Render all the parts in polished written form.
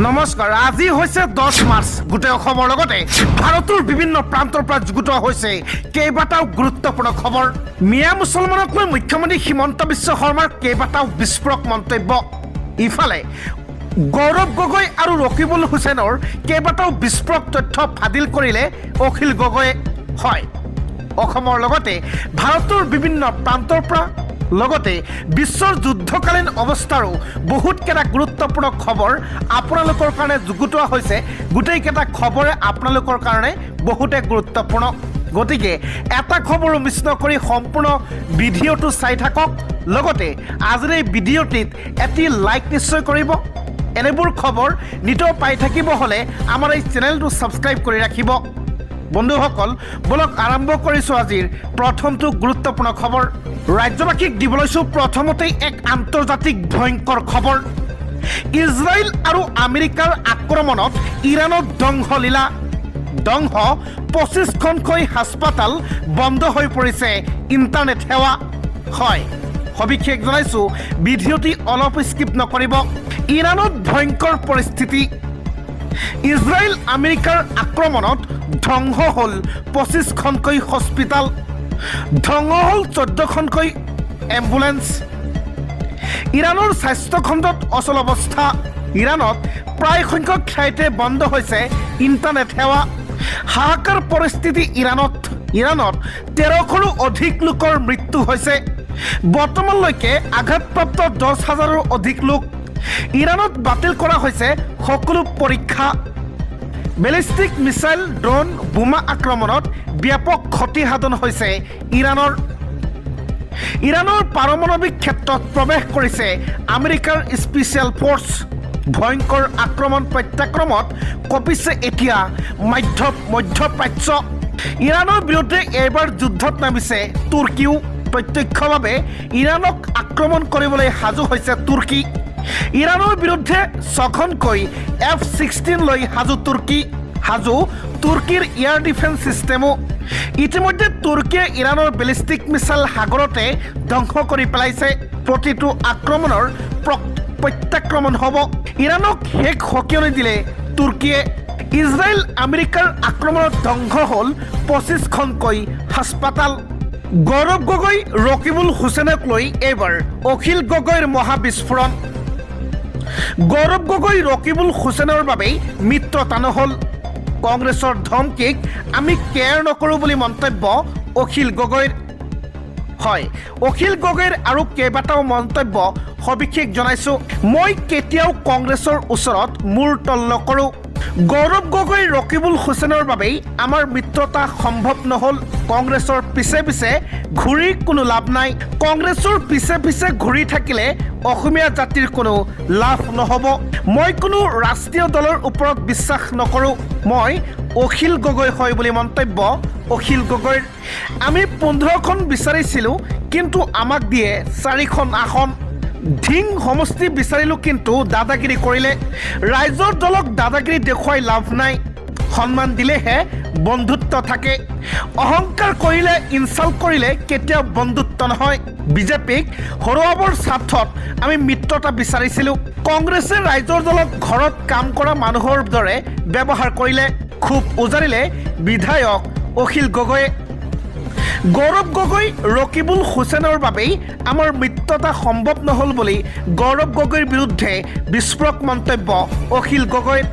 নমস্কাৰ আজি হৈছে 10 মাৰ্চ গোটেই অসমৰ লগতে ভাৰতৰ বিভিন্ন প্ৰান্তৰ পৰা যুগুত হৈছে কেইবাটাও গুৰুত্বপূৰ্ণ খবৰ মিয়া মুছলমানক লৈ মুখ্যমন্ত্ৰী হিমন্ত বিশ্ব শৰ্মাৰ কেইবাটাও বিস্ফোৰক মন্তব্য ইফালে গৌৰৱ গগৈ আৰু ৰকিবুল হুছেইনৰ কেইবাটাও বিস্ফোৰক তথ্য ফাদিল কৰিলে অখিল গগৈয়ে হয় অসমৰ লগতে ভাৰতৰ বিভিন্ন প্ৰান্তৰ পৰা লগতে বিশ্বৰ যুদ্ধকালীন অৱস্থাৰো বহুত কেটা গুৰুত্বপূৰ্ণ খবৰ আপোনালোকৰ কাৰণে যুগুতোৱা হৈছে গোটেইকেটা খবৰে আপোনালোকৰ কাৰণে বহুতে গুৰুত্বপূৰ্ণ গতিকে এটা খবৰো মিছ নকৰি সম্পূৰ্ণ ভিডিঅ'টো চাই থাকক লগতে আজিৰ এই ভিডিঅ'টিত এটি লাইক নিশ্চয় কৰিব এনেবোৰ খবৰ নিতৌ পাই থাকিব হলে আমাৰ এই চেনেলটো সাবস্ক্ৰাইব কৰি ৰাখিব বন্ধুসকল বলক আৰম্ভ কৰিছোঁ আজিৰ প্ৰথমটো গুৰুত্বপূৰ্ণ খবৰ ৰাজ্যবাসীক দিবলৈছো প্ৰথমতেই এক আন্তৰ্জাতিক ভয়ংকৰ খবৰ ইজৰাইল আৰু আমেৰিকাৰ আক্ৰমণত ইৰাণত ধ্বংসলীলা ধ্বংস 25খনকৈ হাস্পাতাল বন্ধ হৈ পৰিছে ইণ্টাৰনেট সেৱা হয় সবিশেষ জনাইছোঁ ভিডিঅ'টি অলপ স্কিপ নকৰিব ইৰাণত ভয়ংকৰ পৰিস্থিতি ইজৰাইল আমেৰিকাৰ আক্ৰমণত ধ্বংস হ'ল 25খনকৈ হস্পিটাল ধ্বংস হ'ল 14খনকৈ এম্বুলেন্স ইৰাণৰ স্বাস্থ্য খণ্ডত অচল অৱস্থা ইৰাণত প্ৰায় সংখ্যক ঠাইতে বন্ধ হৈছে ইণ্টাৰনেট সেৱা হাহাকাৰ পৰিস্থিতি ইৰাণত 13শৰো অধিক লোকৰ মৃত্যু হৈছে বৰ্তমানলৈকে আঘাতপ্ৰাপ্ত 10,000ৰো অধিক লোক ইৰাণত বাতিল কৰা হৈছে সকলো পৰীক্ষা বেলিষ্টিক মিছাইল ড্ৰোন বোমা আক্ৰমণত ব্যাপক ক্ষতিসাধন হৈছে ইৰাণৰ পাৰমাণৱিক ক্ষেত্ৰত প্ৰৱেশ কৰিছে আমেৰিকাৰ স্পেচিয়েল ফ'ৰ্চ ভয়ংকৰ আক্ৰমণ প্ৰত্যাক্ৰমত কঁপিছে এতিয়া মধ্যপ্ৰাচ্য ইৰাণৰ বিৰুদ্ধে এইবাৰ যুদ্ধত নামিছে তুৰ্কীও প্ৰত্যক্ষভাৱে ইৰাণক আক্ৰমণ কৰিবলৈ সাজু হৈছে তুৰ্কী ইৰাণৰ বিৰুদ্ধে 6খনকৈ F-16 লৈ সাজু তুৰ্কীৰ এয়াৰ ডিফেন্স সিস্টেমো ইতিমধ্যে তুৰ্কীয়ে ইৰাণৰ বেলিষ্টিক মিছাইল সাগৰতে ধ্বংস কৰি পেলাইছে প্ৰতিটো আক্ৰমণৰ প্ৰত্যাক্ৰমণ হ'ব ইৰাণক শেষ সকীয়নি দিলে তুৰ্কীয়ে ইজৰাইল আমেৰিকাৰ আক্ৰমণত ধ্বংস হ'ল 25খনকৈ হাস্পাতাল গৌৰৱ গগৈ ৰকিবুল হুছেইনক লৈ এইবাৰ অখিল গগৈৰ মহাবিস্ফোৰণ গৌৰৱ গগৈ ৰকিবুল হুছেইনৰ বাবেই মিত্ৰতা নহ'ল কংগ্ৰেছৰ ধমকিক আমি কেয়াৰ নকৰোঁ বুলি মন্তব্য অখিল গগৈৰ হয় অখিল গগৈৰ আৰু কেইবাটাও মন্তব্য সবিশেষ জনাইছোঁ মই কেতিয়াও কংগ্ৰেছৰ ওচৰত মূৰ তল নকৰোঁ গৌৰৱ গগৈ ৰকিবুল হুছেইনৰ বাবেই আমাৰ মিত্ৰতা সম্ভৱ নহ'ল কংগ্ৰেছৰ পিছে পিছে ঘূৰি কোনো লাভ নাই কংগ্ৰেছৰ পিছে পিছে ঘূৰি থাকিলে অসমীয়া জাতিৰ কোনো লাভ নহ'ব মই কোনো ৰাষ্ট্ৰীয় দলৰ ওপৰত বিশ্বাস নকৰোঁ মই অখিল গগৈ হয় বুলি মন্তব্য অখিল গগৈৰ আমি 15খন বিচাৰিছিলোঁ কিন্তু আমাক দিয়ে 4খন আসন ধিং সমষ্টি বিচাৰিলোঁ কিন্তু দাদাগিৰি কৰিলে ৰাইজৰ দলক দাদাগিৰি দেখুৱাই লাভ নাই সন্মান দিলেহে বন্ধুত্ব থাকে অহংকাৰ কৰিলে ইনচাল্ট কৰিলে কেতিয়াও বন্ধুত্ব নহয় বিজেপিক হৰুৱাবৰ স্বাৰ্থত আমি মিত্ৰতা বিচাৰিছিলোঁ কংগ্ৰেছে ৰাইজৰ দলক ঘৰত কাম কৰা মানুহৰ দৰে ব্যৱহাৰ কৰিলে খুব উজাৰিলে বিধায়ক অখিল গগৈয়ে গৌৰৱ গগৈ ৰকিবুল হুছেইনৰ বাবেই আমাৰ মিত্ৰতা সম্ভৱ নহ'ল বুলি গৌৰৱ গগৈৰ বিৰুদ্ধে বিস্ফোৰক মন্তব্য অখিল গগৈৰ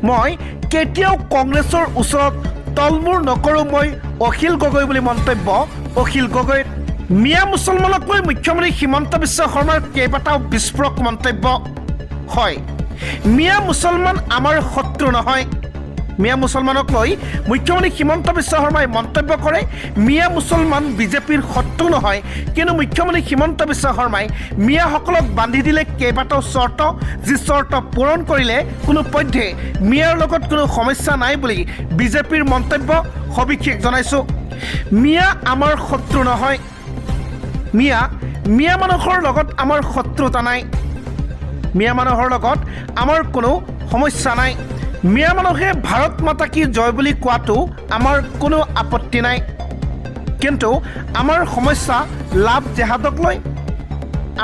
মই কেতিয়াও কংগ্ৰেছৰ ওচৰত তলমূৰ নকৰোঁ মই অখিল গগৈ বুলি মন্তব্য অখিল গগৈৰ মিয়া মুছলমানক লৈ মুখ্যমন্ত্ৰী হিমন্ত বিশ্ব শৰ্মাৰ কেইবাটাও বিস্ফোৰক মন্তব্য হয় মিয়া মুছলমান আমাৰ শত্ৰু নহয় মিয়া মুছলমানক লৈ মুখ্যমন্ত্ৰী হিমন্ত বিশ্ব শৰ্মাই মন্তব্য কৰে মিয়া মুছলমান বিজেপিৰ শত্ৰু নহয় কিন্তু মুখ্যমন্ত্ৰী হিমন্ত বিশ্ব শৰ্মাই মিয়াসকলক বান্ধি দিলে কেইবাটাও চৰ্ত যি চৰ্ত পূৰণ কৰিলে কোনো পধ্যে মিয়াৰ লগত কোনো সমস্যা নাই বুলি বিজেপিৰ মন্তব্য সবিশেষ জনাইছোঁ মিয়া আমাৰ শত্ৰু নহয় মিয়া মানুহৰ লগত আমাৰ শত্ৰুতা নাই মিয়া মানুহৰ লগত আমাৰ কোনো সমস্যা নাই মিয়া মানুহে ভাৰত মাতা কি জয় বুলি কোৱাটো আমাৰ কোনো আপত্তি নাই কিন্তু আমাৰ সমস্যা লাভ জেহাদক লৈ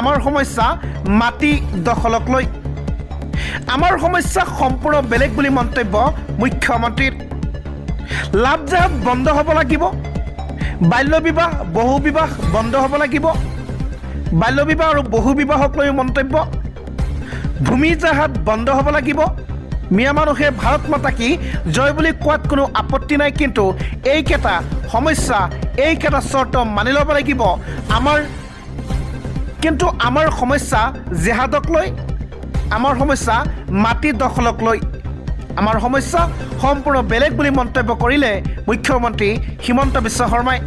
আমাৰ সমস্যা মাটি দখলক লৈ আমাৰ সমস্যা সম্পূৰ্ণ বেলেগ বুলি মন্তব্য মুখ্যমন্ত্ৰীৰ। লাভ জাহাজ বন্ধ হ'ব লাগিব, বাল্য বিবাহ বহু বিবাহ বন্ধ হ'ব লাগিব। বাল্য বিবাহ আৰু বহু বিবাহক লৈ মন্তব্য। ভূমি জাহাজ বন্ধ হ'ব লাগিব। মিয়া মানুহে ভাৰত মাতা কি জয় বুলি কোৱাত কোনো আপত্তি নাই, কিন্তু এইকেইটা সমস্যা এইকেইটা চৰ্ত মানি ল'ব লাগিব। আমাৰ সমস্যা জেহাদক লৈ, আমাৰ সমস্যা মাটি দখলক লৈ, আমাৰ সমস্যা সম্পূৰ্ণ বেলেগ বুলি মন্তব্য কৰিলে মুখ্যমন্ত্ৰী হিমন্ত বিশ্ব শৰ্মাই।